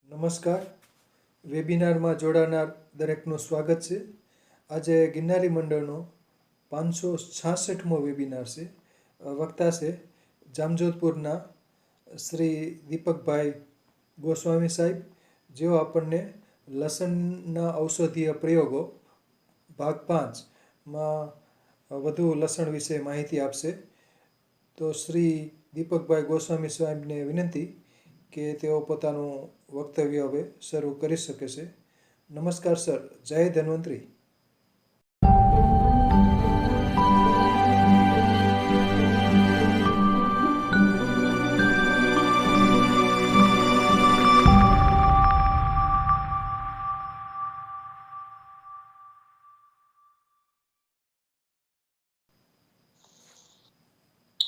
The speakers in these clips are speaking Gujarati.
નમસ્કાર. વેબિનારમાં જોડાનાર દરેકનું સ્વાગત છે. આજે ગિરનારી મંડળનો 566મો વેબિનાર છે. વક્તા છે જામજોધપુરના શ્રી દીપકભાઈ ગોસ્વામી સાહેબ, જેઓ આપણને લસણના ઔષધીય પ્રયોગો ભાગ 5માં વધુ લસણ વિશે માહિતી આપશે. તો શ્રી દીપકભાઈ ગોસ્વામી સાહેબને વિનંતી કે તેઓ પોતાનું વક્તવ્ય હવે શરૂ કરી શકે છે. નમસ્કાર સર. જય ધન્વંતરી.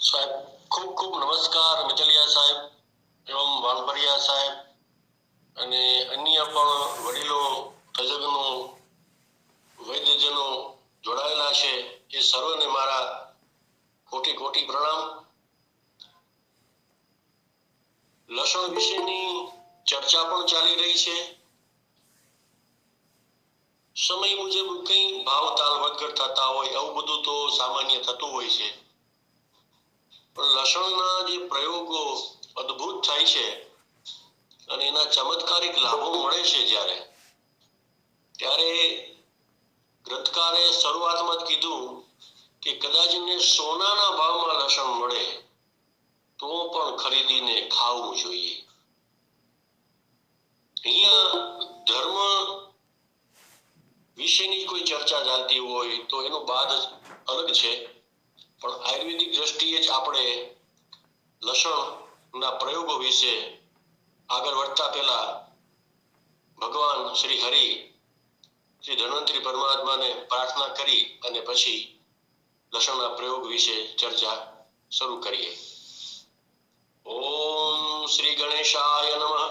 સાહેબ ખૂબ ખૂબ નમસ્કાર મિતલિયા સાહેબ એવમ વાલપરિયા સાહેબ અને અન્ય પણ વડીલો તજજ્ઞો વૈદ્યજનો જોડાયેલા છે એ સર્વને મારા કોટી કોટી પ્રણામ. લસણ વિશેની ચર્ચા પણ ચાલી રહી છે. સમય મુજબ કઈ ભાવ તાલ વધઘટ થતા હોય એવું બધું તો સામાન્ય થતું હોય છે, પણ લસણના જે પ્રયોગો અદ્ભુત થાય છે અને એના ચમત્કારિક લાભો મળે છે ત્યારે ગ્રંથકારે શરૂઆતમાં જ કીધું કે કદાચ ને સોનાના ભાવમાં લસણ મળે તો પણ ખરીદીને ખાવું જોઈએ. અહીંયા ધર્મ વિશેની કોઈ ચર્ચા ચાલતી હોય તો એનો બાદ અલગ છે, પણ આયુર્વેદિક દ્રષ્ટિએ જ આપણે લસણના પ્રયોગો વિશે આગળ વધતા પહેલા ભગવાન શ્રી હરિ શ્રી ધન્વંતરી પરમાત્માને પ્રાર્થના કરી અને પછી લસણના પ્રયોગ વિશે ચર્ચા શરૂ કરીએ. ઓમ શ્રી ગણેશાય નમઃ.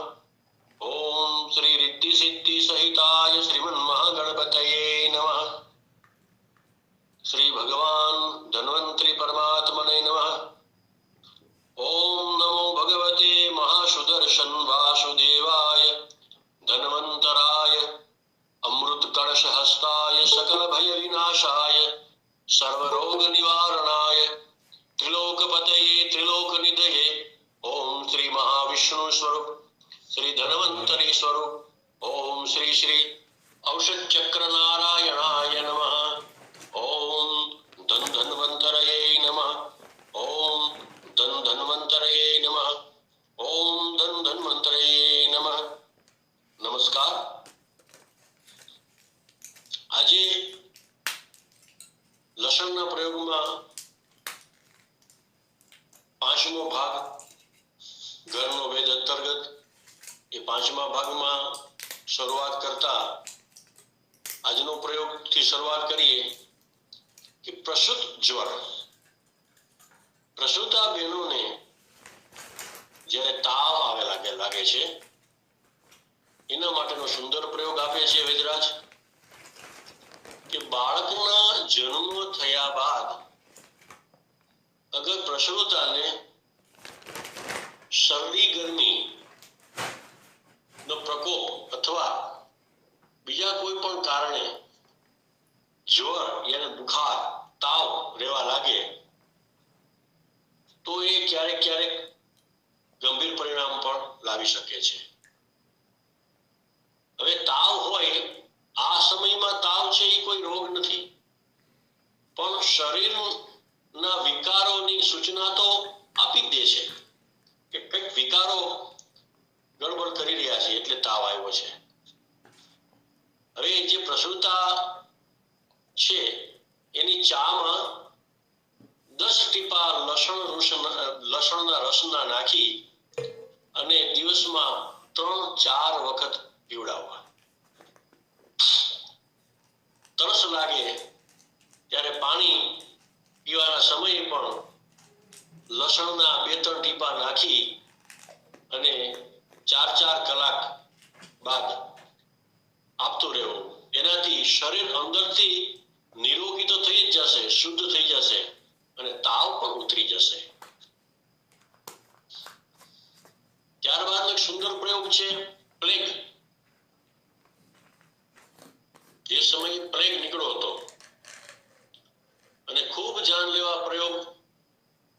ઓમ શ્રી રિદ્ધિ સિદ્ધિ સહિતાય શ્રીમન મહાગણપતયે નમઃ. શ્રી ભગવાન ધન્વંતરી પરમાત્મને નમઃ. ઓમ નમો ભગવતે મહાસુદર્શન વાસુદેવાય ધન્વંતરાય અમૃત કળશ હસ્તાય સકલ ભય વિનાશાય સર્વ રોગ નિવારણાય ત્રિલોકપતયે ત્રિલોક નિધયે ઓમ શ્રી મહાવિષ્ણુ સ્વરૂપ શ્રી ધન્વંતરી સ્વરૂપ ઓમ શ્રી શ્રી ઔષધ ચક્ર નારાયણાય નમઃ. ઓમ ધન ધન્વંતરયે નમઃ. ઓમ ધન ધન્વંતરયે નમઃ. ઓમ ધન ધન્વંતરયે નમઃ. નમસ્કાર. આજે લસણના પ્રયોગમાં 5મો ભાગ ઘરનો વેદ અંતર્ગત એ 5મા ભાગમાં શરૂઆત કરતા આજનો પ્રયોગથી શરૂઆત કરીએ કે પ્રસૂત જ્વર. પ્રસૂતા બહેનોને જ્યારે તાવ આવે લાગે છે એના માટેનો સુંદર પ્રયોગ આપે છે વેદરાજ કે બાળકના જન્મ થયા બાદ અગર પ્રસૂતાને શરદી ગરમી નો પ્રકોપ અથવા બીજા કોઈ પણ કારણે જ્વર યાની બુખાર તાવ રહેવા લાગે તો એ ક્યારેક ક્યારેક ગંભીર પરિણામ પણ લાવી શકે છે. હવે તાવ હોય, આ સમયમાં તાવ છે એ કોઈ રોગ નથી, પણ શરીરના વિકારોની સૂચના તો આપી જ દે છે કે કંઈક વિકારો ગડબડ કરી રહ્યા છે એટલે તાવ આવ્યો છે. હવે જે પ્રસૂતા છે એની ચામાં 10 ટીપા લસણના રસના નાખી અને દિવસમાં 3-4 વખત પીવડાવવા. તરસ લાગે ત્યારે પાણી પીવાના સમયે પણ લસણના 2-3 ટીપા નાખી અને 4-4 કલાક બાદ આપતું રહેવું. એનાથી શરીર અંદરથી નિરોગી તો થઈ જ જશે, શુદ્ધ થઈ જશે અને તાવ પણ ઉતરી જશે. ત્યારબાદ એક સુંદર પ્રયોગ છે પ્લેગ, એ સમયે પ્લેગ નીકળ્યો હતો અને ખૂબ જાનલેવા પ્રયોગ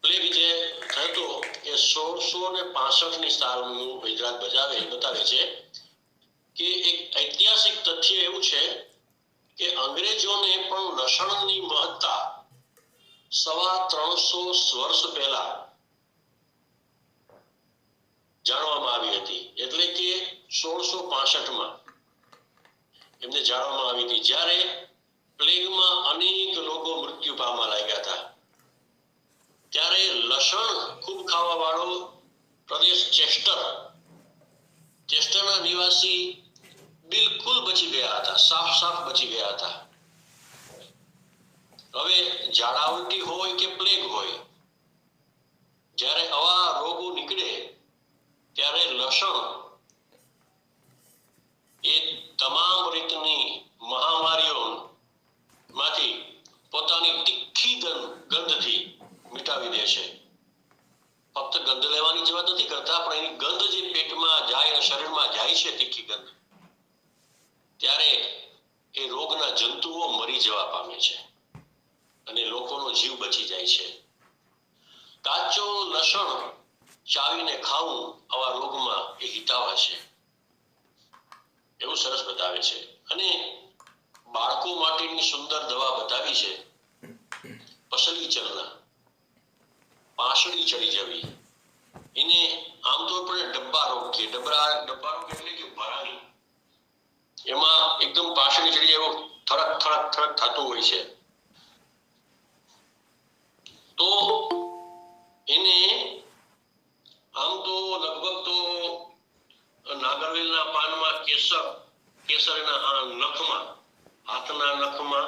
પ્લેગ જે થતો એ 1665 સાલનું ગુજરાત બતાવે છે કે એક ઐતિહાસિક તથ્ય એવું છે કે અંગ્રેજોને પણ લસણની મહત્તા 350 વર્ષ પહેલા જાણવામાં આવી હતી. એટલે કે 1665માં એમને જાણવામાં આવી હતી, જ્યારે પ્લેગમાં અનેક લોકો મૃત્યુ પામવા લાગ્યા હતા. ત્યારે લસણ ખૂબ ખાવા વાળો પ્રદેશ ચેસ્ટરના નિવાસી બિલકુલ બચી ગયા હતા, સાફ બચી ગયા હતા. હવે ઝાડા ઉલટી હોય કે પ્લેગ હોય, જ્યારે આવા રોગો નીકળે ત્યારે લસણ એ તમામ રીતની મહામારીઓમાંથી પોતાની તીખી ગંધથી મિટાવી દે છે. ફક્ત ગંધ લેવાની જ વાત નથી કરતા, પણ એની ગંધ જે પેટમાં જાય અને શરીરમાં જાય છે, તીખી ગંધ, ત્યારે એ રોગના જંતુઓ મરી જવા પામે છે અને લોકોનો જીવ બચી જાય છે. કાચો લસણ ચાવીને ખાવું આવા રોગમાં એ હિતાવહ છે, એવું સરસ બતાવે છે. અને બાળકો માટેની સુંદર દવા બતાવી છે પસલી ચલના, પાંસળી ચડી જવી. એને આમતોર પર ડબ્બા રોગ કે ડબ્બા રોગ એટલે કે ભરાણી, એમાં એકદમ પાંસળી ચડી જાય, થરક થતું હોય છે. તો એને આમ તો લગભગ તો નાગરવેલના પાનમાં કેસરના નખમાં, હાથના નખમાં,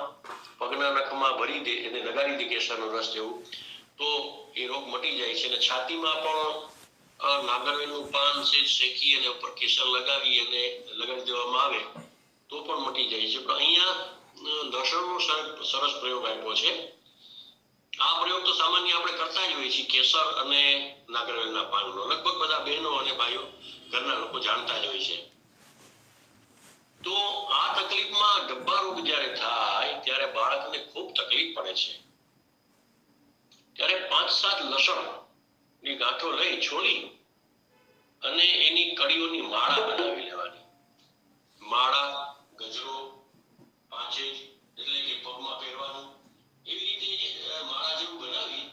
પગના નખમાં ભરી દે, એને લગાડી દે કેસરનો રસ જેવું, તો એ રોગ મટી જાય છે. અને છાતીમાં પણ નાગરવેલનું પાન છે શેકી અને ઉપર કેસર લગાડી દેવામાં આવે તો પણ મટી જાય છે. પણ અહીંયા લસણનો સરસ પ્રયોગ આપ્યો છે. આ પ્રયોગ તો સામાન્ય આપણે કરતા જ હોઈએ છીએ, કેસર અને નાગરવેલના પાનનો. લગભગ બધા બહેનો અને ભાઈઓ ઘરના લોકો જાણતા જ હોય છે. તો આ તકલીફમાં ડબ્બા રોગ જ્યારે થાય ત્યારે બાળકને ખૂબ તકલીફ પડે છે. ત્યારે 5-7 લસણ ની ગાંઠો લઈ છોલી અને એની કળીઓની માળા બનાવી લેવાની. માળા, ગજરો, પાંચેજ એટલે કે પગમાં પહેરવાનું, એવી રીતે માળા જેવું બનાવી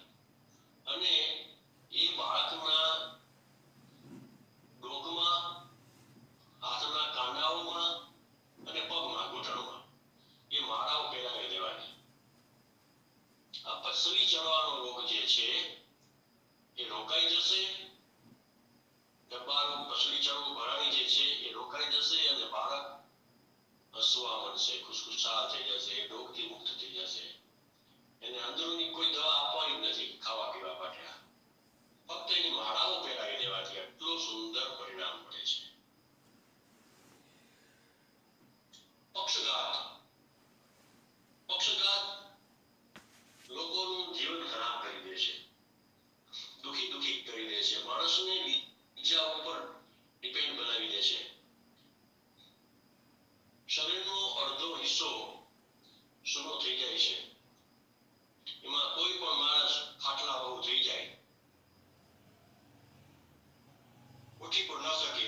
અને એ બાળકના ડોકમાં, હાથના કાંડાઓમાં અને પગમાં, ઘૂંટણમાં એ માળાઓ પહેરાવી દેવાની. આ પસલી ચડવાનો રોગ જે છે એ રોકાઈ જશે. ડબ્બા રોગ, પસલી ચડવું, ભરાણી જે છે એ રોકાઈ જશે અને બાળક હસવા માંડશે, ખુશખુશાલ થઈ જશે, એ રોગથી મુક્ત થઈ જશે. એને અંદરની કોઈ દવા આપવાની નથી ખાવા પીવા માટે, ફક્ત એની માળાઓ પહેરાવી દેવાથી એટલું સુંદર પરિણામ મળે છે. પક્ષઘાત લોકોનું જીવન ખરાબ કરી દે છે, દુખી કરી દે છે, માણસને બીજા ઉપર ડિપેન્ડ બનાવી દે છે. શરીરનો અડધો હિસ્સો સૂનો થઈ જાય છે. એમાં કોઈ પણ માણસ ખાટલા બહુ થઈ જાય, ઉઠી પણ ન શકે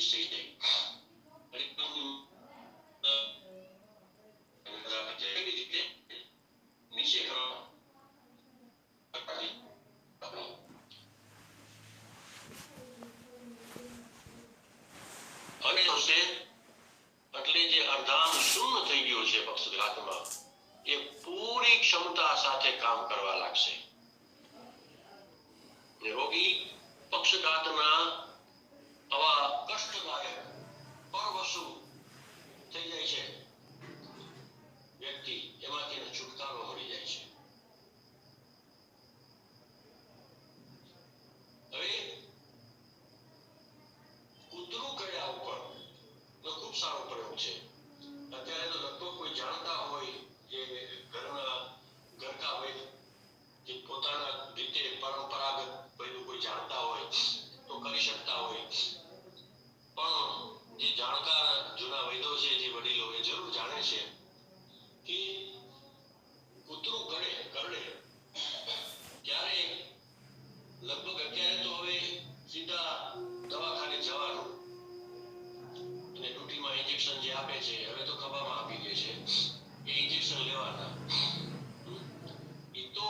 રિલીઝ થઈ જાય. એવી રીતે નીચે કરવા અને હશે એટલે જે અર્ધાંગ શૂન્ય થઈ ગયું છે પક્ષઘાતમાં એ પૂરી ક્ષમતા સાથે કામ કરવા લાગશે. રોગી પક્ષઘાતના આવા કષ્ટદાયક પરવશુ થઈ જાય છે વ્યક્તિ, એમાંથી એને છુટકારો મળી જાય છે. હવે કૂતરું કયા ઉપર ખૂબ સારો પ્રયોગ છે. અત્યારે તો લગભગ કોઈ જાણતા હોય જે ઘરના હોય જે પોતાના રીતે પરંપરાગત બધું કોઈ જાણતા હોય તો કરી શકતા હોય, પણ જે જાણકાર જૂના વૈદો છે, જે વડીલો એ જરૂર જાણે છે કે કૂતરું કરડે ત્યારે લગભગ અત્યારે તો હવે સીધા દવાખાને જવાનું અને ડ્યુટીમાં ઇન્જેક્શન જે આપે છે, હવે તો ખભામાં આપી દે છે, એ ઇન્જેક્શન લેવાના. એ તો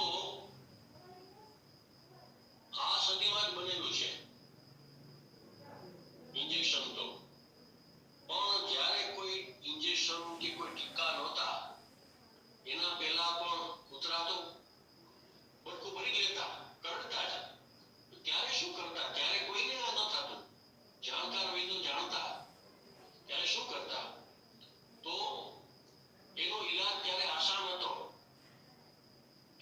આ સદીમાં જ બનેલું છે ઇન્જેક્શન તો. પણ જ્યારે કોઈ ઇન્જેક્શન કે કોઈ ટીકા નહોતા એના પહેલા પણ કૂતરા તો બટકું ભરી લેતા, કરડતા જ. ત્યારે શું કરતા? ત્યારે કોઈને આ ન થતું. જાણકાર વૈદો જાણતા ત્યારે શું કરતા? તો એનો ઈલાજ ત્યારે આસાન હતો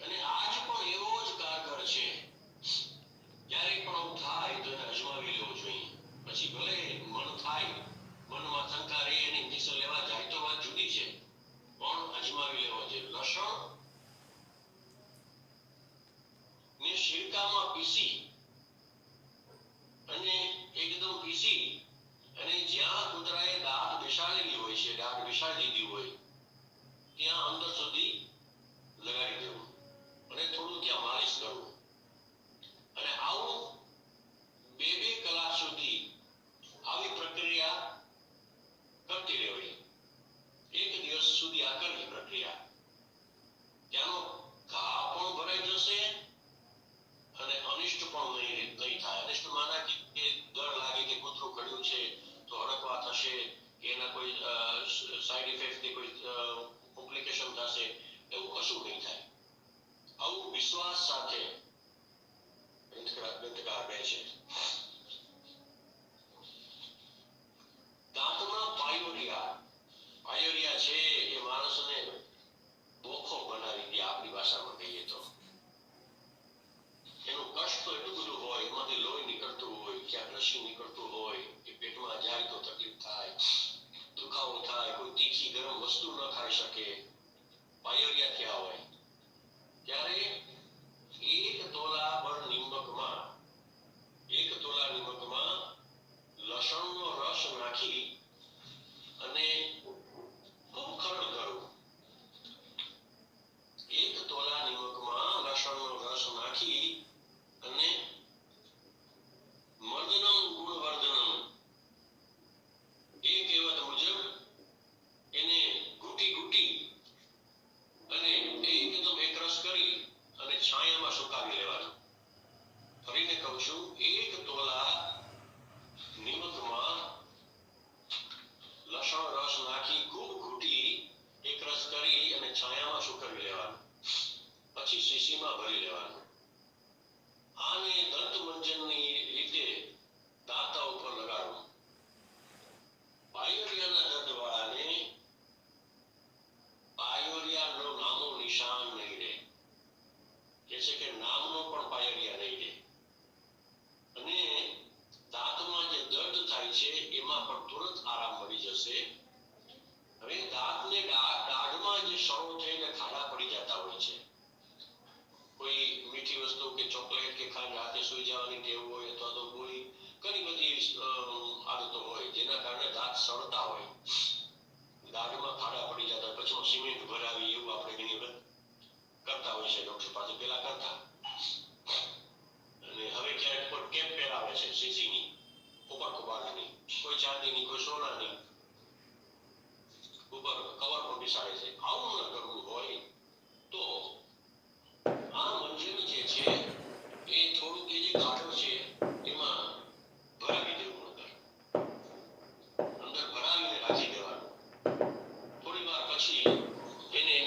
અને આજ પણ એવો જ કારગર છે. જ્યારે પણ આવું થાય તો એને અજમાવી લેવું જોઈએ. પછી ભલે મન થાય, મનમાં શંકા રહે અને ઇન્જેક્શન લેવા જાય તો વાત જુદી છે, પણ અજમાવી લેવો જોઈએ. લસણ ને શિરકામાં પીસી અને એકદમ પીસી અને જ્યાં કૂતરાએ દાંત બેસાડેલી હોય છે, દાંત બેસાડી દીધી હોય ત્યાં અંદર સુધી લગાડી દેવું અને થોડું ત્યાં માલિશ કરવું. અને આવું 2 કલાક સુધી આવી પ્રક્રિયા કરતી રહેવી. 1 દિવસ સુધી આ કરવી પ્રક્રિયા. ત્યાંનો ઘા પણ ભરાઈ જશે અને અનિષ્ટ પણ નહીં થાય. અનિષ્ટ માના કે ડર લાગે કે કૂતરું કડ્યું છે તો હડકવા થશે કે એના કોઈ સાઈડ ઇફેક્ટ કે કોઈ કોમ્પ્લિકેશન થશે, એવું કશું નહીં થાય. આવું વિશ્વાસ સાથે બંધકાર રહે છે. દાંતમાં પાયોરિયા છે એ માણસને બોખો બનાવી દે, આપણી ભાષામાં કહીએ તો. એનું કષ્ટ તો એટલું બધું હોય, એમાંથી લોહી નીકળતું હોય, ક્યાંક રસી નીકળતું હોય, કે પેટમાં જાય તો તકલીફ થાય, દુખાવો થાય, કોઈ તીખી ગરમ વસ્તુ ન ખાઈ શકે, પાયોરિયા થયા હોય. ત્યારે 1 તોલા નિમકમાં લસણનો રસ નાખી અને ખૂબ ખરડ કરવું. 1 તોલા નિમકમાં લસણનો રસ નાખી અને મર્દનમ ગુણવર્ધનમ એ કહેવત મુજબ એને ઘૂટી અને એકદમ એકરસ કરી અને છાયામાં સુકાવી લેવાનું. ફરીને કહું છું, 1 તોલા નિમકમાં લસણ રસ નાખી ખૂબ ઘૂટી એકરસ કરી અને છાયામાં સુકાવી લેવાનું. પછી શીશીમાં ભરી લેવાનું. આને દંતમંજનની રીતે દાંતા ઉપર લગાડવું. પાયોરિયાના દર્દવાળાને પાયોરિયાનો નામો નિશાન નહીં રહે. કે છે કે નામનો પણ પાયોરિયા નહીં રહે. અને દાંતમાં જે દર્દ થાય છે એમાં પણ તુરંત આરામ મળી જશે. હવે દાંતને દાઢમાં જે સળો થઈને ખાડા પડી જતા હોય છે, કોઈ મીઠી વસ્તુ કે ચોકલેટ કે ખાંડ રાતે સુઈ જવાની ટેવ હોય અથવા તો ગોળી, ઘણી બધી આદતો હોય જેના કારણે દાંત સળતા હોય, દાઢમાં ખાડા પડી જતા, પછી સિમેન્ટ ભરાવી, એવું આપણે ઘણી વખત કરતા હોય છે. ડોક્ટર પાસે પેલા કરતા અને હવે ક્યારેક પણ કેપ પહેરાવે છે સીસીની ઉપર કુબારની, કોઈ કોઈ ચાંદીની, કોઈ સોનાની, ઉપર કવર પણ બેસાડે છે. આવું ન કરવું હોય તો આ મંજન જે છે એ થોડુંક એ જે ગાઢો છે એમાં ભરાવી દેવું, અંદર ભરાવીને રાખી દેવાનું. થોડી વાર પછી એને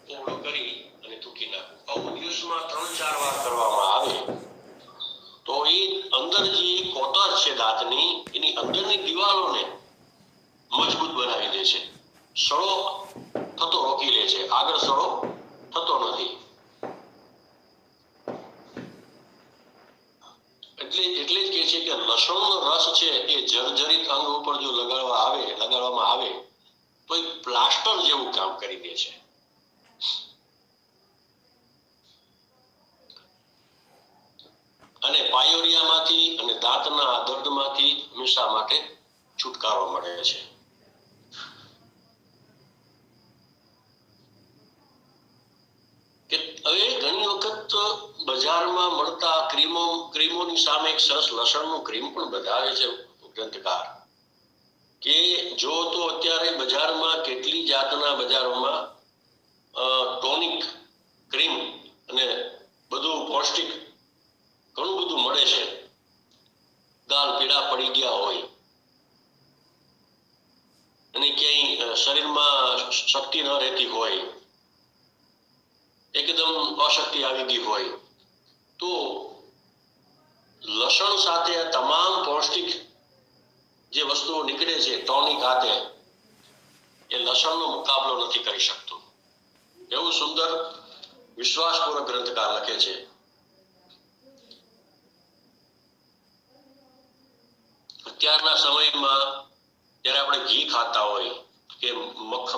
કોળો કરી અને થૂકી નાખવું. આવું દિવસમાં 3-4 વાર કરવામાં આવે તો એ અંદર જે કોતર છે દાંતની, એની અંદરની દિવાલોને મજબૂત બનાવી દે છે. સડો થતો રોકી લે છે, આગળ સડો થતો નથી. એટલે જ કહે છે કે લસણનો રસ છે એ જર્જરિત અંગ ઉપર જો લગાડવામાં આવે તો એ પ્લાસ્ટર જેવું કામ કરી દે છે. અને પાયોરિયામાંથી અને દાંતના દર્દમાંથી હંમેશા માટે છુટકારો મળે છે. કે હવે ઘણી વખત બજારમાં મળતા ક્રીમોની સામે એક સરસ લસણનું ક્રીમ પણ બતાવે છે ગ્રંથકાર, કે જો તો અત્યારે બજારમાં કેટલી જાતના બજારોમાં ટોનિક ક્રીમ અને બધું પૌષ્ટિક ઘણું બધું મળે છે. ગાલ પીળા પડી ગયા હોય અને ક્યાંય શરીરમાં શક્તિ ન રહેતી હોય, એકદમ અશક્તિ આવી ગઈ હોય, તો લસણ સાથે આ તમામ પૌષ્ટિક જે વસ્તુઓ નીકળે છે ટોનિક હાથે, એ લસણનો મુકાબલો નથી કરી શકતું. એવું સુંદર વિશ્વાસપૂર્વક ગ્રંથકાર લખે છે. અત્યારના સમયમાં જ્યારે આપણે ઘી ખાતા હોય કે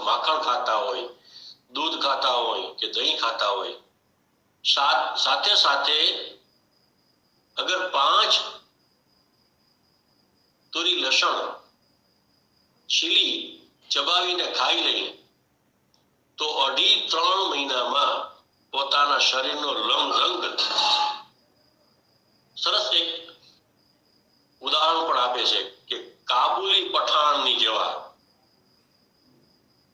માખણ ખાતા હોય, દૂધ ખાતા હોય કે દહીં ખાતા હોય, સાથે સાથે અગર 5 તોરી લસણ છીલી ચબાવીને ખાઈ લઈએ તો 2.5-3 મહિનામાં પોતાના શરીરનો રંગ સરસ એક ઉદાહરણ પણ આપે છે કે કાબુલી પઠાણની જેવા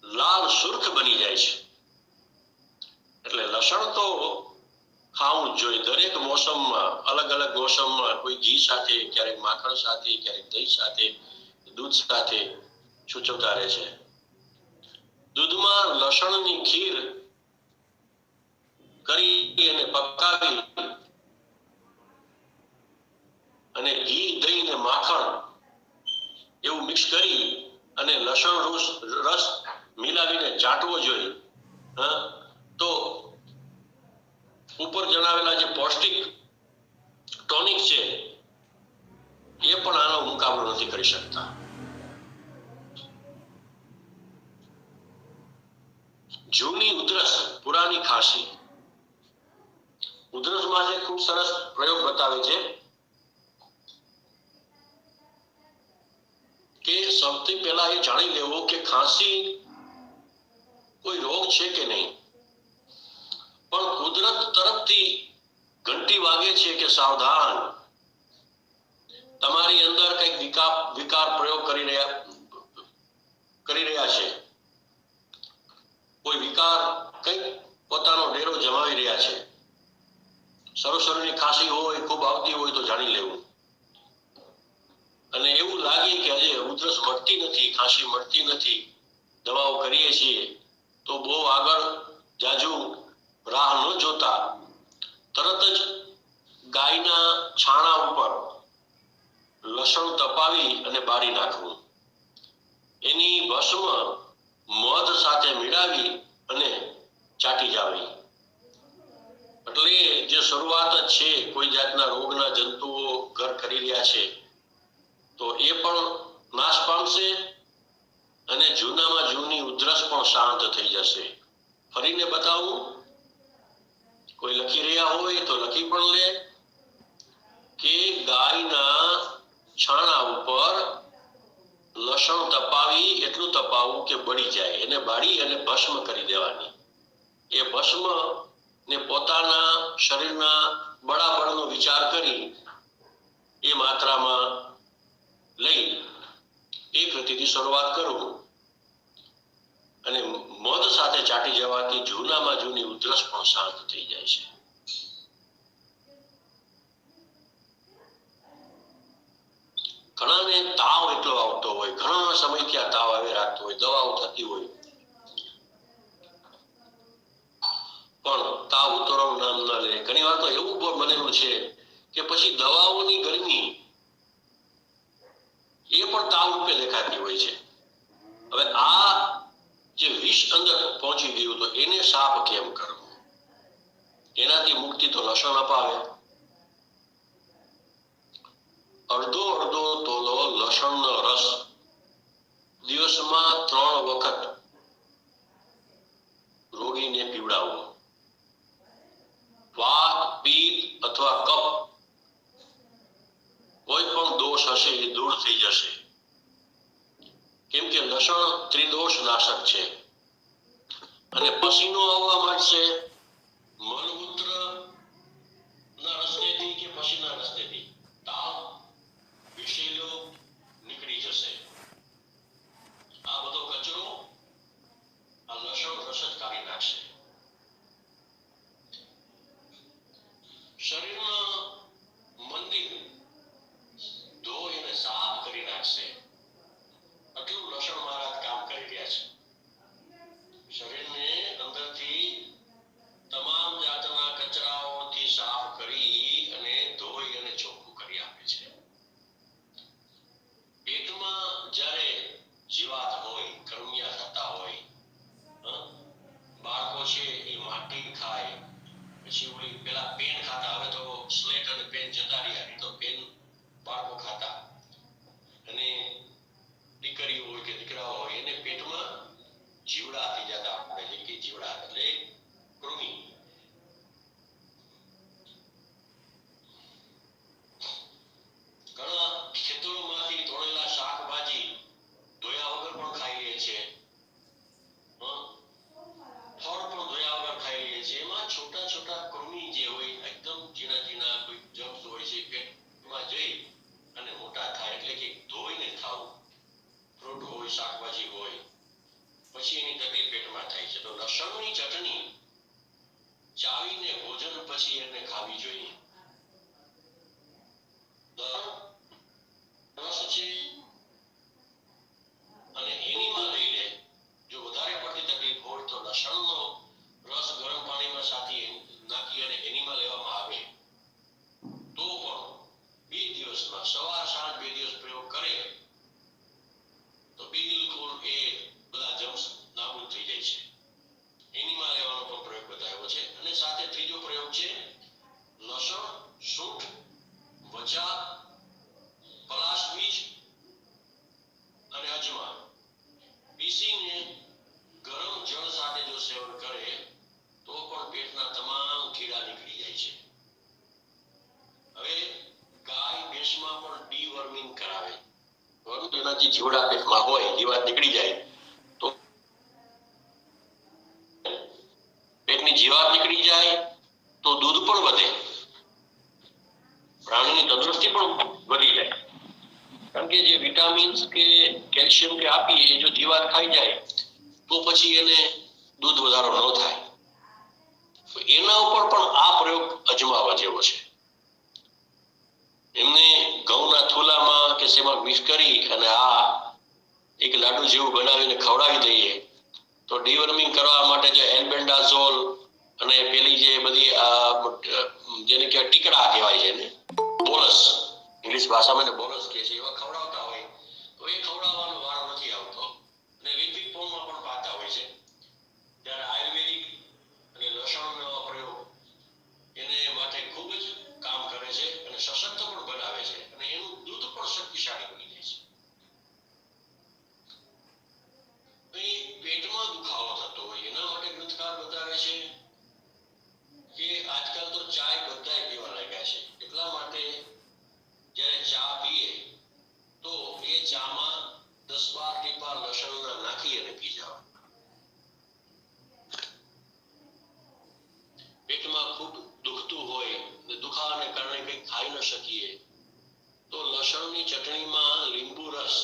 લાલ સુર્ખ બની જાય છે. એટલે લસણ તો ખાવું જ જોઈએ દરેક મોસમમાં, અલગ અલગ મોસમમાં, કોઈ ઘી સાથે, ક્યારેક માખણ સાથે, ક્યારેક દહીં સાથે, દૂધ સાથે સૂચવતા રહે છે. દૂધમાં લસણની ખીર કરી અને પકાવી અને ઘી, દહીં ને માખણ એવું મિક્સ કરી અને લસણ રસ મિલાવીને ચાટવો જોઈએ. તો ઉપર જણાવેલા જે પૌષ્ટિક ટોનિક છે એ પણ આનો મુકાબલો નથી કરી શકતા. જૂની ઉધરસ, પુરાની ખાંસી. ઉધરસમાં જે ખૂબ સરસ પ્રયોગ બતાવે છે કે સૌથી પહેલા એ જાણી લેવું કે ખાંસી કોઈ રોગ છે કે નહીં. પણ કુદરત તરફથી ઘંટી વાગે છે કે સાવધાન, તમારી અંદર કંઈક વિકાર પ્રયોગ કરી રહ્યા છે, કોઈ વિકાર કંઈક પોતાનો ડેરો જમાવી રહ્યા છે. શરૂની ખાંસી હોય, ખૂબ આવતી હોય તો જાણી લેવું. અને એવું લાગે કે હજે ઉધરસ મળતી નથી, ખાંસી મળતી નથી, દવાઓ કરીએ છીએ, તો બહુ આગળ જાજુ રાહ ન જોતા તરત જ ગાયના છાણા ઉપર લસણ તપાવી અને બાળી નાખવું. એની ભસ્મ મધ સાથે મિલાવી અને ચાટી જાવી. એટલે જે શરૂઆત જ છે, કોઈ જાતના રોગના જંતુઓ ઘર કરી રહ્યા છે તો એ પણ નાશ પામશે અને જૂનામાં જૂની ઉધરસ પણ શાંત થઈ જશે. ફરીને બતાવું, કોઈ લખી રહ્યા હોય તો લખી પણ લે કે ગાયના છાણા ઉપર લસણ તપાવી, એટલું તપાવવું કે બળી જાય, એને બાળી અને ભસ્મ કરી દેવાની. એ ભસ્મ ને પોતાના શરીરના બળાબળનો વિચાર કરી એ માત્રામાં લઈ પદ્ધતિથી શરૂઆત કરું અને મધ સાથે ચાટી જવાથી જૂનામાં જૂની ઉધરસ પણ શાંત થઈ જાય છે. ઘણાને તાવ એટલો આવતો હોય, ઘણા સમયથી આ તાવ આવી રાખતો હોય, દવાઓ થતી હોય, પણ તાવ ઉતરવાનું નામ ન લે. ઘણી વાર તો એવું પણ બનેલું છે કે પછી દવાઓની ગરમી એ પણ તાવ રૂપે દેખાતી હોય છે. હવે આ જે વિષ અંદર પહોંચી ગયું તો એને સાફ કેમ કરવું? એનાથી મુક્તિ તો લસણ અપાવે. અડધો તોલો લસણનો રસ દિવસમાં 3 વખત રોગીને પીવડાવવો. વાત, પિત્ત અથવા કફ કોઈ પણ દોષ હશે એ દૂર થઈ જશે. કેમ કે લસણ ત્રિદોષ નાશક છે અને પસીનો આવવા માંડશે મલમૂત્ર ના રસ્તેથી કે પસીના રસ્તેથી તાવ વિષેલો નીકળી જશે. આ બધો કચરો આ લસણ રસ જ કાઢી નાખશે. શરીરમાં મંદિર ધોઈ અને સાફ કરી નાખશે. આટલું લસણ મહારાજ કામ કરી રહ્યા છે. શરીરને અંદરથી તમામ જાતના કચરાઓથી સાફ કરી અને ધોઈ અને ચોખ્ખું કરી આપે છે. પેટમાં જ્યારે જીવાત હોય, કરમિયા થતા હોય, બાળકો છે એ માટી ખાય, પછી ઓલી પેલા પેન ખાતા, હવે તો સ્લેટ અને પેન જતા રહ્યા, નહીં તો પેન બાળકો ખાતા. અને દીકરીઓ હોય કે દીકરાઓ હોય એને પેટમાં જીવડા થઈ જતા. આપણે જે કે જીવડા એટલે કૃમિ. ઘણા ખેતરોમાંથી તોડેલા શાકભાજી ધોયા વગર પણ ખાઈ લે છે. ફળ પણ ધોયા વગર ખાઈ લે છે. એમાં છોટા છોટા કૃમિ જે હોય, એકદમ ઝીણા કોઈ જમ્સ હોય છે, પેટમાં જઈ અને મોટા થાય. એટલે કે ધોઈને ખાવું. ફ્રૂટ હોય, શાકભાજી હોય, પછી એની તકલીફ પેટમાં થાય છે. તો લસણની ચટણી ચાવીને ભોજન પછી એને ખાવી જોઈએ. રસ છે અને એનીમાં લઈ લે. જો વધારે પડતી તકલીફ હોય તો લસણનો રસ ગરમ પાણીમાં નાખી અને એનીમાં લેવામાં આવે તો પણ 2 દિવસમાં સવાર સાંજ 2 દિવસ પ્રયોગ કરે તો બિલકુલ એ બધા જમ્સ નાબૂદ થઈ જાય છે. એનીમાં લેવાનો પણ પ્રયોગ બતાવ્યો છે. અને સાથે ત્રીજો પ્રયોગ છે લસણ, સૂંઠ, વચા, પલાશ બીજ અને અજમા પીસીને ગરમ જળ સાથે જો સેવન કરે તો પણ પેટના તમામ કીડા નીકળી જાય છે. હવે ગાય ભેંસમાં પણ ડીવર્મિંગ કરાવે. એનાથી જીવડા પેટમાં હોય, જીવાત નીકળી જાય તો પેટની જીવાત નીકળી જાય તો દૂધ પણ વધે, પ્રાણીની તંદુરસ્તી પણ વધી જાય. કારણ કે જે વિટામિન્સ કે કેલ્શિયમ કે આપીએ એ જો જીવાત ખાઈ જાય તો પછી એને દૂધ વધારો ન થાય. તો એના ઉપર પણ આ પ્રયોગ અજમાવા જેવો છે. એમને ઘઉંના થૂલામાં કે શેમાં મિક્સ કરી અને આ એક લાડુ જેવું બનાવીને ખવડાવી દઈએ તો ડીવર્મિંગ કરવા માટે જે એલ્બેન્ડાઝોલ અને પેલી જે બધી જેને કહેવાય ટીકડા કહેવાય છે ને, બોલસ, ઇંગ્લિશ ભાષામાં એને બોલસ કહે છે, એવા ખવડાવતા હોય તો એ ખવડાવવાનો વારો નથી આવતો અને લિપિડ ફોર્મમાં પણ પાતા હોય છે. ત્યારે આયુર્વેદિક અને લસણનો પ્રયોગ એને માટે ખૂબ જ કામ કરે છે અને સશક્ત પણ બનાવે છે અને એનું દૂધ પણ શક્તિશાળી બની જાય છે. પેટમાં દુખાવો થતો હોય એના માટે ગ્રંથકાર બતાવે છે કે આજકાલ તો ચાય બધાય પીવા લાગ્યા છે. એટલા માટે જ્યારે ચા પીએ તો એ ચામાં 10-12 ટીપા લસણના નાખી અને પી જાવ. પેટમાં ખૂબ દુખતું હોય અને દુખાવાને કારણે કંઈ ખાઈ ન શકીએ તો લસણની ચટણીમાં લીંબુ રસ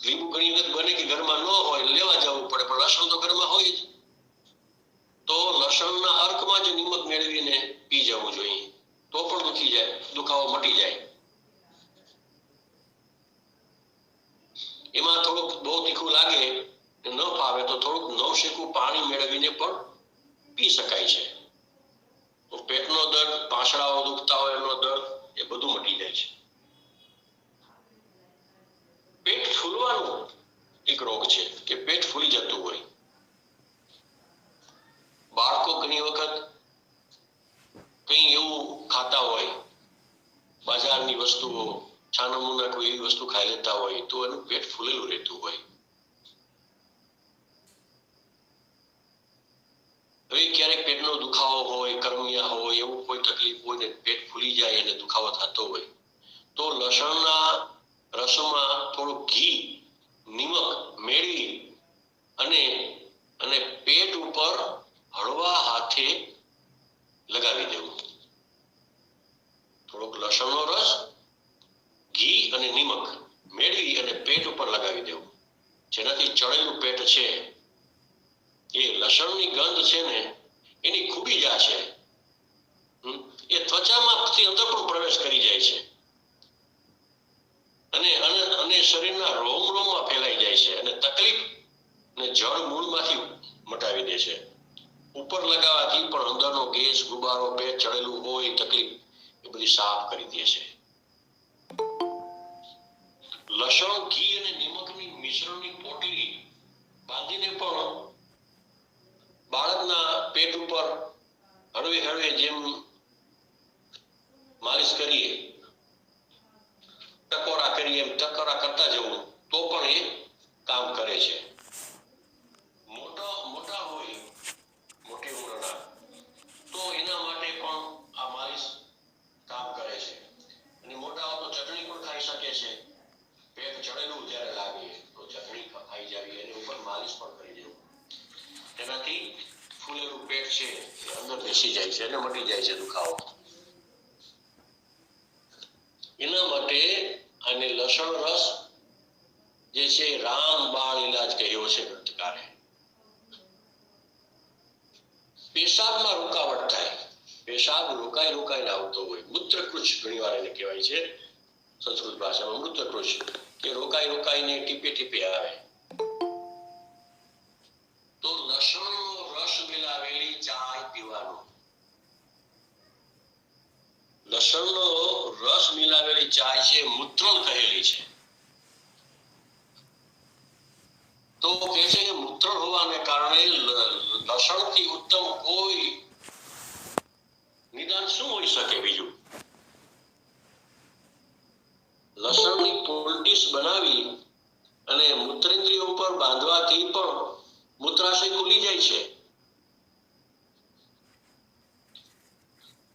લીંબુ ઘણી વખત બને કે ઘરમાં ન હોય, લેવા જવું પડે, પણ લસણ તો ઘરમાં હોય જ. તો લસણના અર્કમાં જ નિમક મેળવીને પી જવું જોઈએ, તો પણ દુખાવો મટી જાય. એમાં થોડુંક બહુ તીખું લાગે, ન ફાવે તો થોડુંક નવશેકું પાણી મેળવીને પણ પી શકાય છે. તો પેટનો દર્દ, પાંસળાઓ દુખતા હોય એનો દર્દ, એ બધું મટી જાય છે. પેટ ફૂલવાનો એક રોગ છે કે પેટ ફૂલી જતું હોય. બાળકો ઘણી વખત કંઈ એવું ખાતા હોય, બજારની વસ્તુઓ, છાનામુના કોઈ એવી વસ્તુ ખાઈ લેતા હોય તો એનું પેટ ફૂલેલું રહેતું હોય. હવે ક્યારેક પેટનો દુખાવો હોય, કરમિયા હોય, એવું કોઈ તકલીફ હોય ને પેટ ફૂલી જાય અને દુખાવો થતો હોય, તો લસણના રસમાં થોડું ઘી, નિમક મેળવી અને પેટ ઉપર હળવા હાથે લગાવી દેવું. થોડોક લસણનો રસ, ઘી અને નિમક મેળવી અને પેટ ઉપર લગાવી દેવું. જેનાથી ચડેલું પેટ છે, એ લસણની ગંધ છે ને એની ખૂબી જા છે, એ ત્વચામાંથી અંદર પણ પ્રવેશ કરી જાય છે અને શરીરના રોમમાં ફેલાઈ જાય છે અને તકલીફ ને જળ મૂળમાંથી મટાવી દે છે. ઉપર લગાવવાથી પણ અંદરનો ગેસ, ગુબારો, પેટ ચડેલું હોય, તકલીફ એ બધી સાફ કરી દે છે. લસણ, ઘી અને નિમકની મિશ્રણની પોટલી બાંધીને પણ બાળકના પેટ ઉપર હળવે હળવે જેમ માલિશ કરીએ, ટકોરા કરીએ, એમ ટકોરા કરતા જવું તો પણ એ કામ કરે છે. મોટા હોય, મોટી ઉંમરના, તો એના માટે પણ આ માલિશ કામ કરે છે. અને મોટાઓ તો ચટણી પણ ખાઈ શકે છે. પેટ ચડેલું જ્યારે લાગે તો ચટણી ખાઈ જાવી, એની ઉપર માલિશ પણ કરી દેવું. તેનાથી ફૂલેલું પેટ છે એ અંદર બેસી જાય છે અને મટી જાય છે દુખાવો. એના માટે આને લસણ રસ જે છે રામબાણ ઇલાજ કહ્યો છે ગ્રંથકારે. પેશાબમાં રૂકાવટ થાય, પેશાબ રોકાઈને આવતો હોય, મૂત્રકૃશ ઘણી વાર એને કહેવાય છે સંસ્કૃત ભાષામાં, મૂત્રકૃશ, કે રોકાઈને ટીપે ટીપે આવે, તો લસણનો રસ મિલાવેલી ચાય પીવાનો. લસણનો રસ મિલાવેલી ચાય છે મૂત્રણ કહેલી છે. તો કહે છે કે મૂત્રણ હોવાને કારણે લસણથી ઉત્તમ કોઈ નિદાન શું હોઈ શકે બીજું? લસણની પોલ્ટીસ બનાવી અને મૂત્રેન્દ્રિય ઉપર બાંધવાથી પણ મૂત્રાશય ખુલી જાય છે.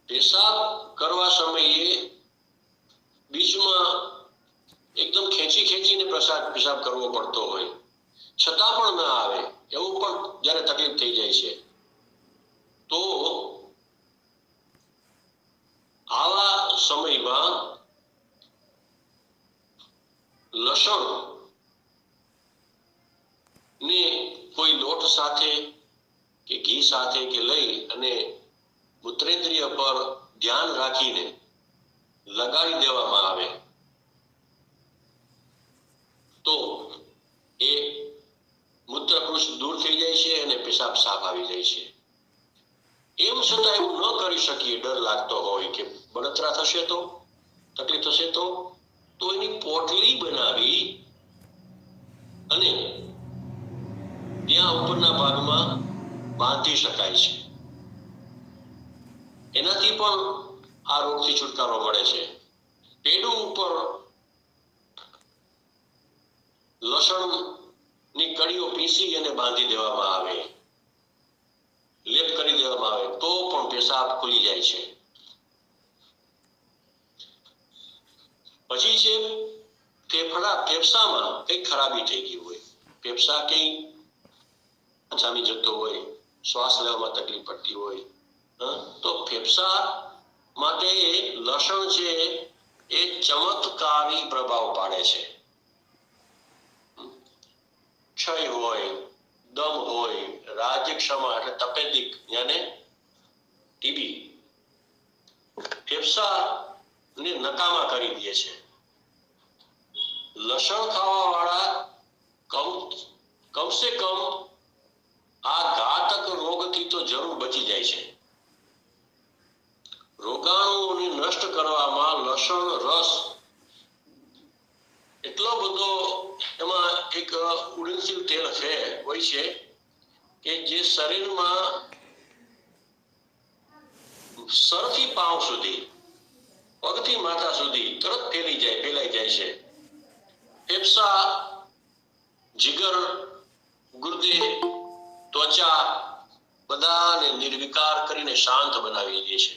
પેશાબ કરવા સમયે બીચમાં એકદમ ખેંચીને પેશાબ કરવો પડતો હોય, છતાં પણ ના આવે, એવું પણ જ્યારે તકલીફ થઈ જાય છે, તો આવા સમયમાં લસણ ને કોઈ લોટ સાથે કે ઘી સાથે કે લઈ અને મૂત્રેન્દ્રિય પર ધ્યાન રાખીને લગાડી દેવામાં આવે તો એ મૂત્રકૃશ દૂર થઈ જાય છે અને પેશાબ સાફ આવી જાય છે. એમ છતાં એવું ન કરી શકીએ, ડર લાગતો હોય કે બળતરા થશે તો, તકલીફ થશે તો એની પોટલી બનાવી અને ત્યાં ઉપરના ભાગમાં બાંધી શકાય છે. એનાથી પણ આ રોગથી છુટકારો મળે છે. પેડું ઉપર લસણની કળીઓ પીસી અને બાંધી દેવામાં આવે, લેપ કરી દેવામાં આવે તો પણ પેશાબ ખુલી જાય છે. પછી છે ફેફસામાં કઈ ખરાબી થઈ ગઈ હોય, ફેફસા કઈ જામી જતો હોય, શ્વાસ લેવામાં તકલીફ પડતી હોય, તો ફેફસા માટે લસણ છે એ ચમત્કારી પ્રભાવ પાડે છે. ક્ષય હોય, દમ હોય, રાજ્યક્ષમા એટલે તપેદિક યાને ટીબી ફેફસાને નકામા કરી દે છે. લસણ ખાવા વાળા કમસે કમ આ ઘાતક રોગથી તો જરૂર બચી જાય છે. રોગાણુઓને નષ્ટ કરવામાં લસણ રસ એટલો બધો એમાં એક ઉડનશીલ તેલ હોય છે કે જે શરીરમાં સરથી પાવ સુધી, પગથી માથા સુધી તરત ફેલાઈ જાય છે. ફેફસા, જીગર, ગુર્દે, ત્વચા બધાને નિર્વિકાર કરીને શાંત બનાવી દે છે.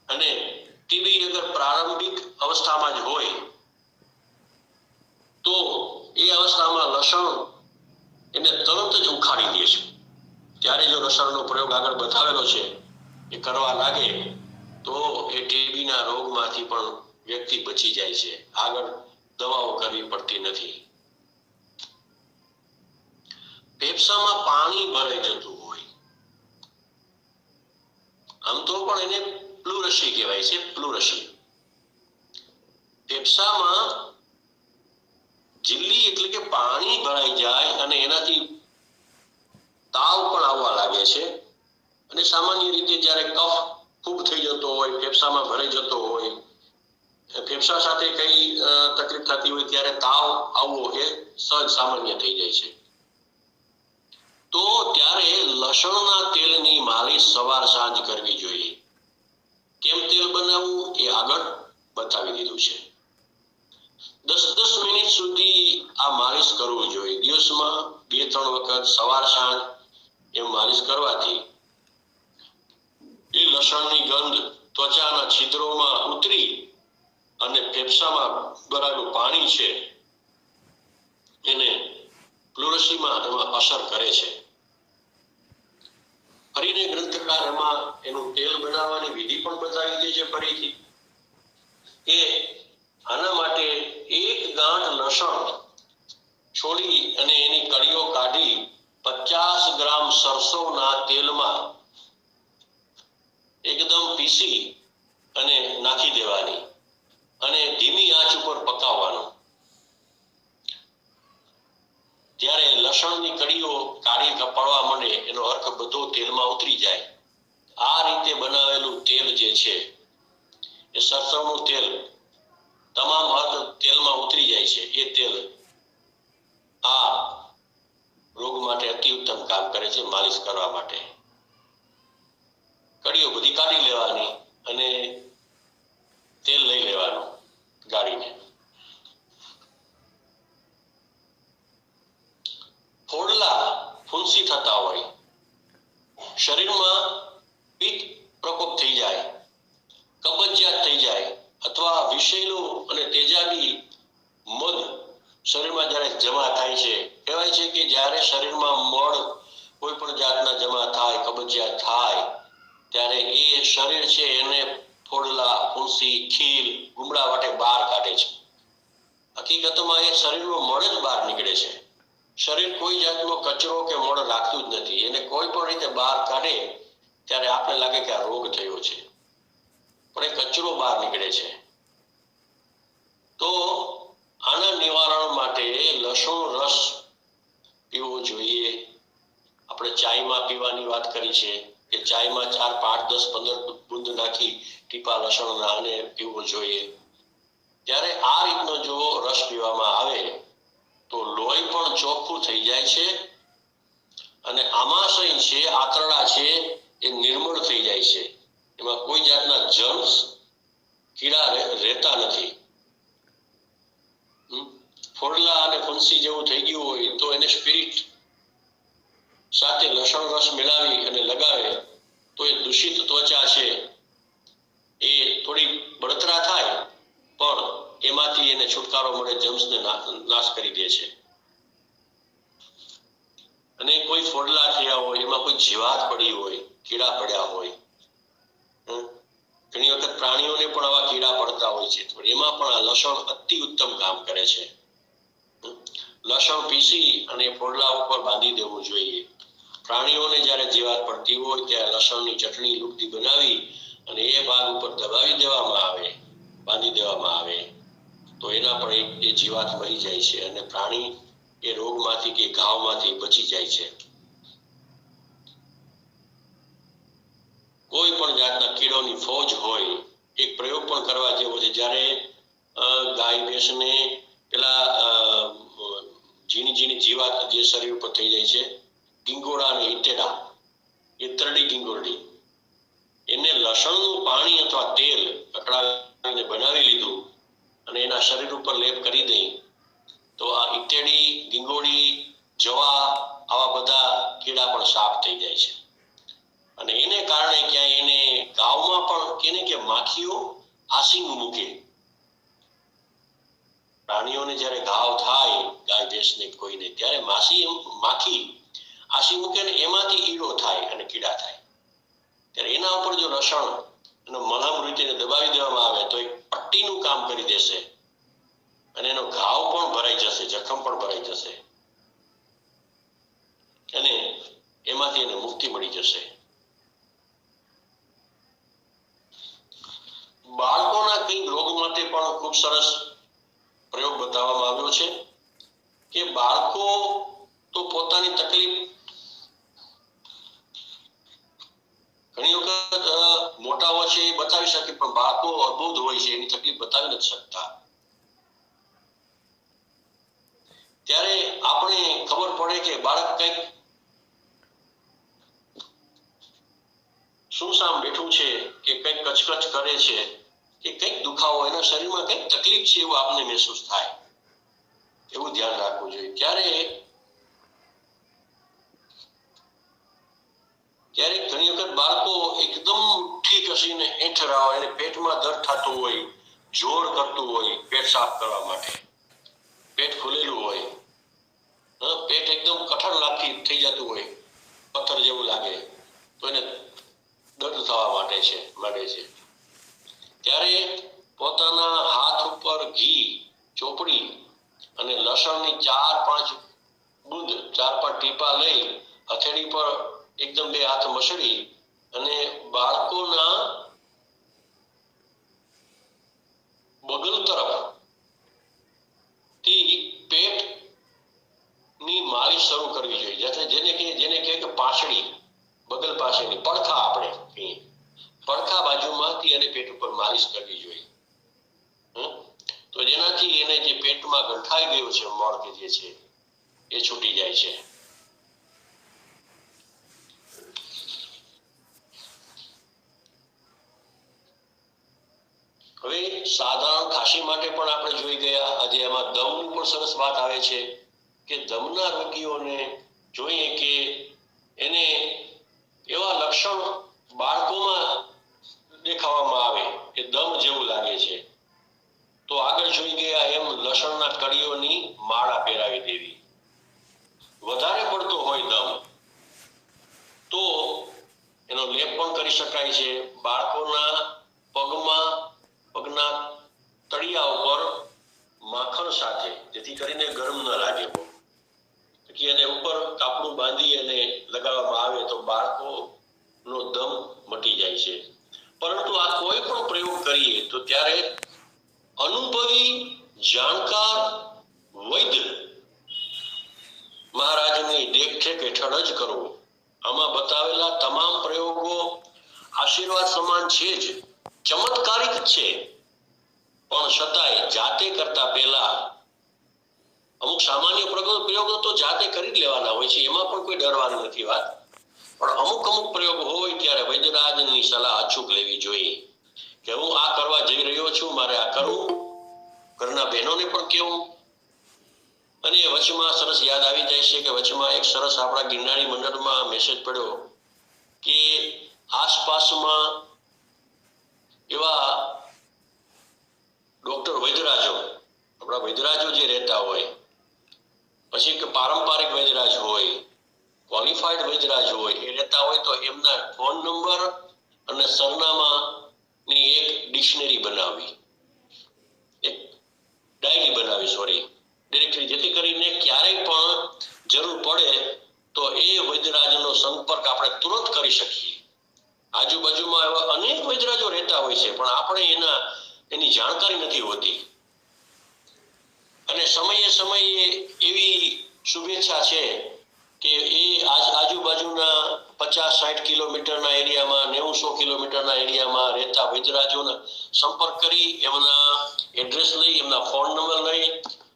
અને ટીબી અગર પ્રારંભિક અવસ્થામાં જ હોય તો એ અવસ્થામાં લસણ એને તરત જ ઉખાડી દે છે. ત્યારે જો લસણનો પ્રયોગ આગળ બતાવેલો છે એ કરવા લાગે તો એ ટીબીના રોગમાંથી પણ વ્યક્તિ બચી જાય છે. આગળ દવાઓ કરવી પડતી નથી. ફેફસામાં પાણી ભરાઈ જતું હોય, આમ તો પણ એને પ્લુરસી કહેવાય છે. પ્લુરસી ફેફસામાં झिल्ली એટલે કે પાણી ભરાઈ જાય અને એનાથી તાવ પણ આવવા લાગે છે. અને સામાન્ય રીતે જ્યારે કફ ખૂબ થઈ જતો હોય, ફેફસામાં ભરાઈ જતો હોય, ફેફસા સાથે કઈ તકલીફ થતી હોય ત્યારે તાવ આવવો એ સહજ સામાન્ય થઈ જાય છે. તો ત્યારે લસણના તેલની માલિશ સવાર સાંજ કરવી જોઈએ. કેમ તેલ બનાવવું એ આગળ બતાવી દીધું છે. 10-10 મિનિટ સુધી આ માલિશ કરવું જોઈએ. દિવસમાં 2-3 વખત સવાર સાંજ એમ માલિશ કરવાથી એ લસણની ગંધ ત્વચાના છિદ્રોમાં ઉતરી અને ફેફસામાં ભરાયેલું પાણી છે એને પ્લુરસીમાં એમાં અસર કરે છે. ફરીને ગ્રંથકાર એમાં એનું તેલ બનાવવાની વિધિ પણ બતાવી દે છે ફરીથી કે આના માટે 1 ગાંઠ લસણ છોડી અને એની કળીઓ કાઢી 50 ગ્રામ સરસોના તેલમાં એકદમ પીસી અને નાખી દેવાની અને ધીમી આંચ ઉપર પકાવવાનું. ત્યારે લસણની કળીઓ કાળી પડવા માંડે, એનો અર્ક બધો તેલમાં ઉતરી જાય. આ રીતે બનાવેલું તેલ જે છે એ સરસવનું તેલ તમામ અર્ક તેલમાં ઉતરી જાય છે. એ તેલ આ રોગ માટે અતિ ઉત્તમ કામ કરે છે. માલિશ કરવા માટે કળીઓ બધી કાઢી લેવાની અને તેલ લઈ લેવાનું ગાળીને. ફોડલા ફૂંસી થતા હોય, શરીરમાં પિત્ત પ્રકોપ થઈ જાય, કબજિયાત થઈ જાય અથવા વિષેલું અને તેજાબી મધ શરીરમાં જ્યારે જમા થાય છે, કહેવાય છે કે જ્યારે શરીરમાં મળ કોઈ પણ જાતના જમા થાય, કબજિયાત થાય ત્યારે એ શરીર છે એને ફોડલા, ફૂંસી, ખીલ, ગુમડા વાટે બહાર કાઢે છે. હકીકતમાં એ શરીરનો મળ જ બહાર નીકળે છે. શરીર કોઈ જાતનો કચરો કે મળ રાખતું જ નથી. એને કોઈ પણ રીતે બહાર કાઢે ત્યારે આપણે લાગે કે આ રોગ થયો છે, પણ એ કચરો બહાર નીકળે છે. તો આના નિવારણ માટે લસણ રસ પીવો જોઈએ. આપણે ચાયમાં પીવાની વાત કરી છે કે ચાયમાં 4, 5, 10, 15 બૂંદ નાખી ટીપા લસણના અને પીવો જોઈએ. ત્યારે આ રીતનો જો રસ પીવામાં આવે તો લોહી પણ ચોખ્ખું થઈ જાય છે અને આમાશય છે, આંતરડા છે એ નિર્મળ થઈ જાય છે. એમાં કોઈ જાતના જર્મ્સ, કીડા રહેતા નથી. ફોડલા અને ફુંસી જેવું થઈ ગયું હોય તો એને સ્પિરિટ સાથે લસણ રસ મિલાવી અને લગાવે તો એ દૂષિત ત્વચા છે એ થોડી બળતરા થાય પણ એમાંથી એને છુટકારો મળે, જર્મ્સને નાશ કરી દે છે. અને કોઈ ફોડલા થયા હોય, એમાં કોઈ જીવાત પડી હોય, કીડા પડ્યા હોય, ઘણી વખત પ્રાણીઓને પણ આવા કીડા પડતા હોય છે, તો એમાં પણ આ લસણ અતિ ઉત્તમ કામ કરે છે. લસણ પીસી અને ફોડલા ઉપર બાંધી દેવું જોઈએ. પ્રાણીઓને જ્યારે જીવાત પડતી હોય ત્યારે લસણની ચટણી લુગદી બનાવી અને એ ભાગ ઉપર દબાવી દેવામાં આવે, બાંધી દેવામાં આવે તો એના પણ એ જીવાત મરી જાય છે અને પ્રાણી એ રોગમાંથી કે ઘાવમાંથી બચી જાય છે. કોઈ પણ જાતના કીડોની ફોજ હોય, એક પ્રયોગ પણ કરવા જેવો છે. જ્યારે ગાય ભેંસને પેલા ઝીણી ઝીણી જીવાત જે શરીર ઉપર થઈ જાય છે, ગીંગોળા અને ઈટેડા, ઈતરડી ગીંગોરડી, એને લસણનું પાણી અથવા તેલ કકડાવીને બનાવી લીધું અને એના શરીર ઉપર લેપ કરી દઈ તો આ ઈટેડી, ગીંગોળી, જવા આવા બધા કીડા પણ સાફ થઈ જાય છે. અને એને કારણે ક્યાંય એને ગામમાં પણ કેને કે માખીઓ આસિંગ મૂકે. પ્રાણીઓને જ્યારે ઘાવ થાય, ગાય ભેંસને કોઈને, ત્યારે માખી આસિંગ મૂકે ને એમાંથી ઈડો થાય અને કીડા થાય. ત્યારે એના ઉપર જો લસણ અને મલમ રીતિને દબાવી દેવામાં આવે તો એક પટ્ટીનું કામ કરી દેશે અને એનો ઘાવ પણ ભરાઈ જશે, જખમ પણ ભરાઈ જશે અને એમાંથી એને મુક્તિ મળી જશે. બાળકોના કઈ રોગ માટે પણ ખૂબ સરસ પ્રયોગ બતાવવામાં આવ્યો છે કે બાળકો તો પોતાની તકલીફ ઘણી વખત મોટાઓ છે એ બતાવી શકે, પણ બાળકો અબોધ હોય છે, એની તકલીફ બતાવી નથી શકતા. ત્યારે આપણે ખબર પડે કે બાળક કંઈક સુમસામ બેઠું છે કે કંઈક કચકચ કરે છે કે કંઈક દુખાવો, એના શરીરમાં કંઈક તકલીફ છે એવું આપને મહેસૂસ થાય, એવું ધ્યાન રાખવું જોઈએ. ક્યારેક ઘણી વખત બાળકો એકદમ ઠીક હસીને એંઠરા હોય, એને પેટમાં દર્દ થતું હોય, જોર કરતું હોય પેટ સાફ કરવા માટે, પેટ ફૂલેલું હોય, પેટ એકદમ કઠણ લાગતી થઈ જતું હોય, પથ્થર જેવું લાગે તો એને દર્દ થવા માંડે છે. ત્યારે પોતાના હાથ ઉપર ઘી ચોપડી અને લસણની 4-5 બૂંદ, 4-5 ટીપા લઈ હથેળી પર એકદમ 2 હાથ મસળી અને બાળકોના બગલ તરફ થી પેટ ની માલિશ શરૂ કરવી જોઈએ. જેને કહે કે પાસળી, બગલ પાસેની પડખા, આપણે પડખા બાજુમાંથી અને પેટ ઉપર માલિશ કરવી જોઈએ. તો જેનાથી એને જે પેટમાં ગંઠાઈ ગયું છે મળ કે જે છે એ છૂટી જાય છે. હવે સાધારણ ખાંસી માટે પણ આપણે જોઈ ગયા. આજે એમાં દમની પણ સરસ વાત આવે છે કે દમના રોગીઓને જોઈએ કે એને એવા લક્ષણ બાળકોમાં દેખાવામાં આવે કે દમ જેવું લાગે છે તો આગળ જોઈ ગયા એમ લસણના કળીઓની માળા પહેરાવી દેવી. વધારે પડતો હોય દમ તો એનો લેપ પણ કરી શકાય છે. બાળકોના પગના તળિયા ઉપર માખણ સાથે, જેથી કરીને ગરમ ન લાગે, પછી એને ઉપર કાપડું બાંધી અને લગાવવામાં આવે તો બાળકોનો દમ મટી જાય છે. પરંતુ આ કોઈ પણ પ્રયોગ કરીએ તો ત્યારે અનુભવી જાણકાર વૈદ્ય મહારાજની દેખરેખ હેઠળ જ કરવો. આમાં બતાવેલા તમામ પ્રયોગો આશીર્વાદ સમાન છે જ, ચમત્કારિક છે, પણ છતાંય જાતે કરતા પહેલા અમુક સામાન્ય પ્રયોગો તો જાતે કરી જ લેવાના હોય છે, એમાં પણ કોઈ ડરવાનું નથી વાત. પણ અમુક પ્રયોગ હોય ત્યારે વૈદ્યરાજની સલાહ અચૂક લેવી જોઈએ કે હું આ કરવા જઈ રહ્યો છું, મારે આ કરવું, ઘરના બહેનોને પણ કેવું. અને વચમાં સરસ યાદ આવી જાય છે કે વચમાં એક સરસ આપણા ગિરનારી મંડળમાં મેસેજ પડ્યો કે આસપાસમાં એવા ડોક્ટર વૈદ્યરાજો, આપણા વૈદ્યરાજો જે રહેતા હોય, પછી કે પારંપરિક વૈદ્યરાજ હોય, ક્વોલિફાઈડ વૈદ્યરાજ હોય, એ રહેતા હોય તો એમના ફોન નંબર અને સરનામાની એક ડિક્શનરી બનાવી, એક ડાયરી બનાવી, ડિરેક્ટરી, જેથી કરીને ક્યારેય પણ જરૂર પડે તો એ વૈદ્યરાજનો સંપર્ક આપણે તુરંત કરી શકીએ. આજુબાજુમાં એવા અનેક વૈદ્યરાજો રહેતા હોય છે, પણ આપણે એની જાણકારી નથી હોતી. અને સમયે સમયે એવી શુભેચ્છા છે કે એ આજુબાજુના 50-60 કિલોમીટરના એરિયામાં, 90-100 કિલોમીટરના એરિયામાં રહેતા વૈદ્યરાજોનો સંપર્ક કરી, એમના એડ્રેસ લઈ, એમના ફોન નંબર લઈ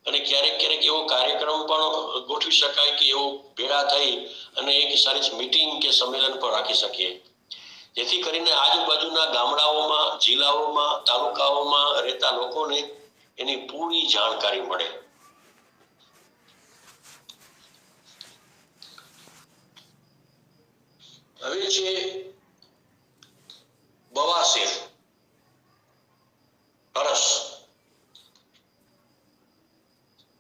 અને ક્યારેક એવો કાર્યક્રમ પણ ગોઠવી શકાય કે એવો ભેળા થઈ અને એક સારી મીટિંગ કે સંમેલન પણ રાખી શકીએ, જેથી કરીને આજુબાજુના ગામડાઓમાં, જિલ્લાઓમાં, તાલુકાઓમાં રહેતા લોકોને એની પૂરી જાણકારી મળે. હવે છે બવાસીર, હરસ.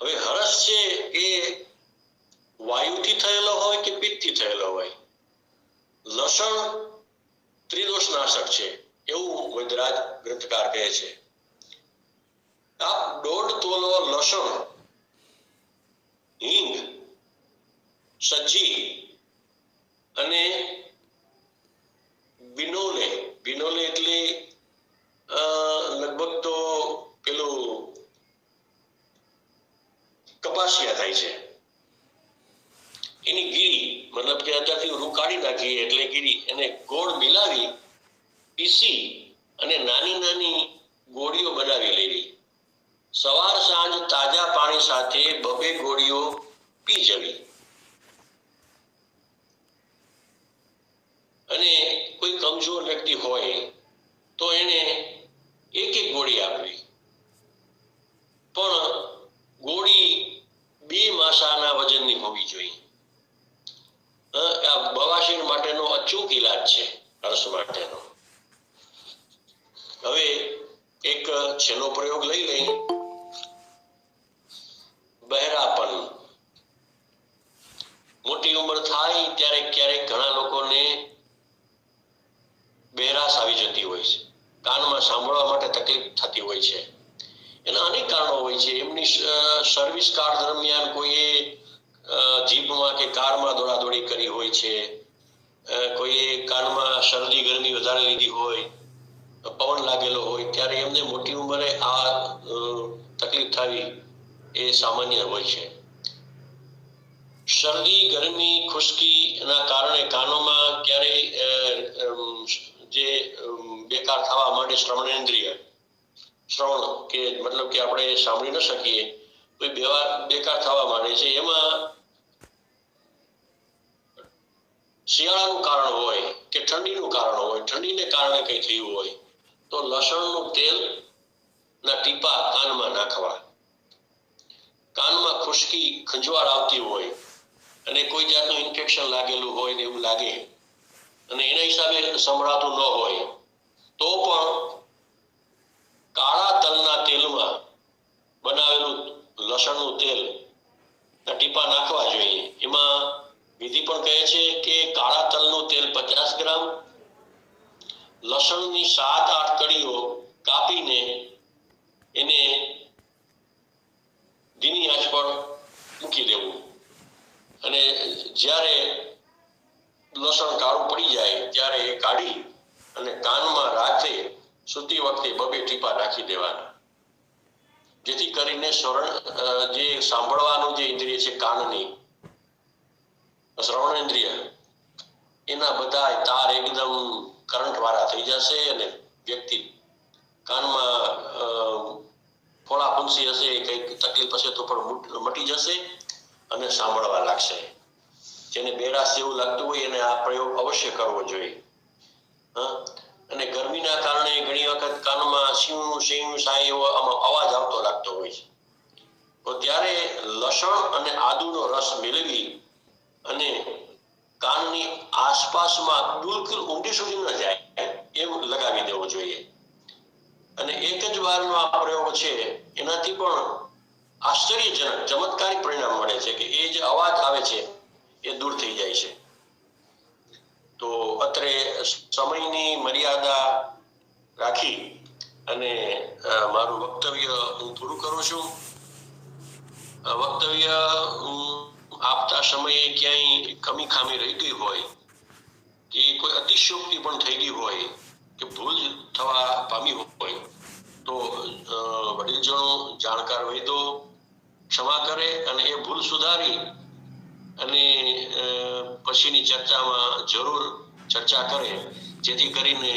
હવે હરસ છે એ વાયુથી થયેલો હોય કે પિત્તથી થયેલો હોય. લસણ ત્રિદોષનાશક છે એવું વૈદ્યરાજ ગ્રંથકાર કહે છે. આ 1.5 તોલો લસણ, હિંગ, સજી અને બિનોલે એટલે લગભગ તો પેલું કપાસિયા થાય છે, એની ગીરી, મતલબ કે અત્યારથી રૂ કાઢી નાખીએ એટલે ગીરી, એને ગોળ મિલાવી પીસી અને નાની નાની ગોળીઓ બનાવી લેવી. સવાર સાંજ તાજા પાણી સાથે 2 ગોળીઓ પી જવી. અને કોઈ કમજોર વ્યક્તિ હોય તો એને 1 ગોળી આપવી, પણ ગોળી 2 માસાના વજનની હોવી જોઈએ. આ બવાસીર માટેનો અચૂક ઈલાજ છે, હર્ષ માટેનો. હવે એક છેલ્લો પ્રયોગ લઈ લઈ. બહેરાપન. મોટી ઉંમર થાય ત્યારે ક્યારેક ઘણા લોકોને બહેરાશ આવી જતી હોય છે, કાનમાં સાંભળવા માટે તકલીફ થતી હોય છે. એના અનેક કારણો હોય છે. એમની સર્વિસ કાળ દરમિયાન કોઈએ જીપમાં કે કારમાં દોડાદોડી કરી હોય છે, કોઈએ કાનમાં શરદી ગરમી વધારે લીધી હોય, પવન લાગેલો હોય, ત્યારે એમને મોટી ઉંમરે આ તકલીફ થવી એ સામાન્ય હોય છે. શરદી ગરમી ખુશ્કી ના કારણે કાનોમાં ક્યારેય જે બેકાર થવા માટે શ્રવણેન્દ્રિય, શ્રવણ કે મતલબ કે આપણે સાંભળી ન શકીએ, કોઈ બેકાર થવા માંડે છે. એમાં શિયાળાનું કારણ હોય કે ઠંડીનું કારણ હોય, ઠંડીને કારણે કઈ થયું હોય તો લસણનું તેલ ના ટીપા કાનમાં નાખવા. કાનમાં ખુશ્કી, ખંજવાળ આવતી હોય અને કોઈ જાતનું ઇન્ફેક્શન લાગેલું હોય ને એવું લાગે અને એના હિસાબે સંભળાતું ન હોય તો પણ કાળા તલના તેલમાં બનાવેલું લસણનું તેલ ના ટીપા નાખવા જોઈએ. એમાં વિધિ પણ કહે છે કે કાળા તલનું તેલ 50 ગ્રામ, લસણની 7-8 કળીઓ કાપીને એને ધીમી આંચ પર મૂકી દેવું અને જ્યારે લસણ કાળું પડી જાય ત્યારે એ કાઢી અને કાનમાં રાત્રે સૂતી વખતે 2 ટીપા નાખી દેવાના, જેથી કરીને જે સાંભળવાનું જે ઇન્દ્રિય છે કાનની, શ્રવણેન્દ્રિય, એના બધા તાર એકદમ કરંટ વાળા થઈ જશે અને વ્યક્તિ કાનમાં ફોડા ફૂંસી હશે, કઈક તકલીફ હશે તો પણ મટી જશે અને સાંભળવા લાગશે. જેને બેરાશ જેવું લાગતું હોય એને આ પ્રયોગ અવશ્ય કરવો જોઈએ. અને ગરમીના કારણે ઘણી વખત કાનમાં શિવ શિવ સાઈ એવો અવાજ આવતો લાગતો હોય છે, તો ત્યારે લસણ અને આદુનો રસ મેળવી અને કાનની આસપાસમાં બિલકુલ ઊંડી સુધી ન જાય એમ લગાવી દેવો જોઈએ. અને એક જ વારનો આ પ્રયોગ છે, એનાથી પણ આશ્ચર્યજનક ચમત્કારિક પરિણામ મળે છે કે એ જે અવાજ આવે છે એ દૂર થઈ જાય છે. તો અત્રે સમયની મર્યાદા રાખી અને મારું વક્તવ્ય હું પૂરું કરું છું. વક્તવ્ય આપતા સમયે ક્યાંય કમી ખામી રહી ગઈ હોય કે કોઈ અતિશયોક્તિ પણ થઈ ગઈ હોય કે ભૂલ થવા પામી હોય તો વડીલજનો જાણકાર વૈદો ક્ષમા કરે અને એ ભૂલ સુધારી અને પછીની ચર્ચામાં જરૂર ચર્ચા કરે, જેથી કરીને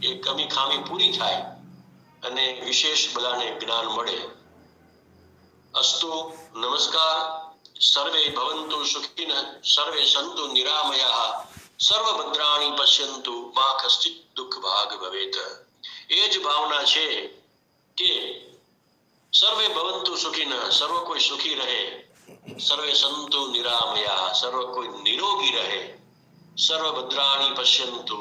એ કમી ખામી પૂરી થાય અને વિશેષ બધાને જ્ઞાન મળે. અસ્તુ. નમસ્કાર. સર્વે ભવંતુ સુખિનઃ, સર્વે સંતુ નિરામયાઃ, સર્વભદ્રાણિ પશ્યન્તુ, મા કશ્ચિત દુઃખ ભાગ ભવેત. એ જ ભાવના છે કે સર્વે ભવંતુ સુખિનઃ, સર્વ કોઈ સુખી રહે, સર્વે સંતુ નિરામયાઃ, સર્વ કોઈ નિરોગી રહે, સર્વભદ્રાણિ પશ્યન્તુ,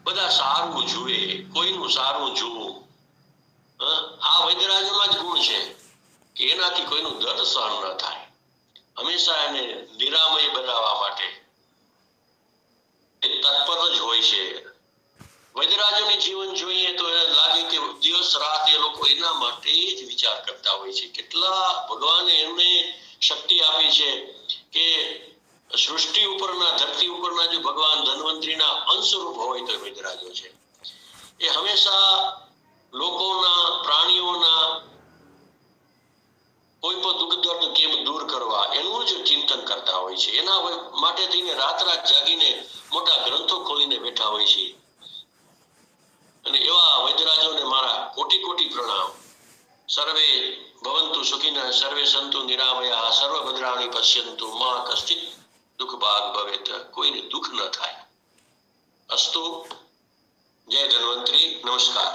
બધા સારું જુએ, કોઈનું સારું જોવું. આ વૈદ્યરાજમાં જ ગુણ છે કે એનાથી કોઈનું દર્દ સહન ન થાય. હંમેશા એને નિરામય બનાવવા માટે એ તત્પર જ હોય છે. વૈદ્યરાજોને જીવન જોઈએ તો એને લાગે કે દિવસ રાત એ લોકો એના માટે જ વિચાર કરતા હોય છે. કેટલા ભગવાને એમને શક્તિ આપી છે કે સૃષ્ટિ ઉપરના, ધરતી ઉપરના જો ભગવાન ધન્વંતરીના અંશરૂપ હોય તો વૈદ્યરાજો છે. એ હંમેશા લોકોના, પ્રાણીઓના કોઈ પણ દુઃખ દર્દ કેમ દૂર કરવા એનું જ ચિંતન કરતા હોય છે. એના માટે થઈને રાત રાત જાગીને મોટા ગ્રંથો ખોલીને બેઠા હોય છે. અને એવા વૈદ્યરાજોને મારા કોટી કોટી પ્રણામ. સર્વે ભવંતુ સુખિનઃ, સર્વે સંતુ નિરામયાઃ, સર્વભદ્રાણિ પશ્યન્તુ, મા કશ્ચિત દુઃખ ભાગ ભવેત. કોઈને દુઃખ ન થાય. અસ્તુ. જય ધન્વંતરી. નમસ્કાર.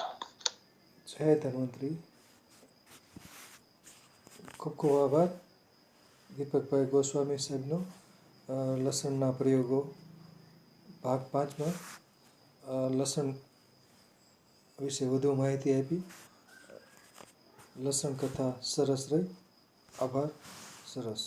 જય ધન્વંતરી. ખૂબ ખૂબ આભાર દીપકભાઈ ગોસ્વામી સાહેબનો. લસણના પ્રયોગો ભાગ 5માં લસણ વિશે વધુ માહિતી આપી. લસણ કથા સરસ રહી. આભાર. સરસ.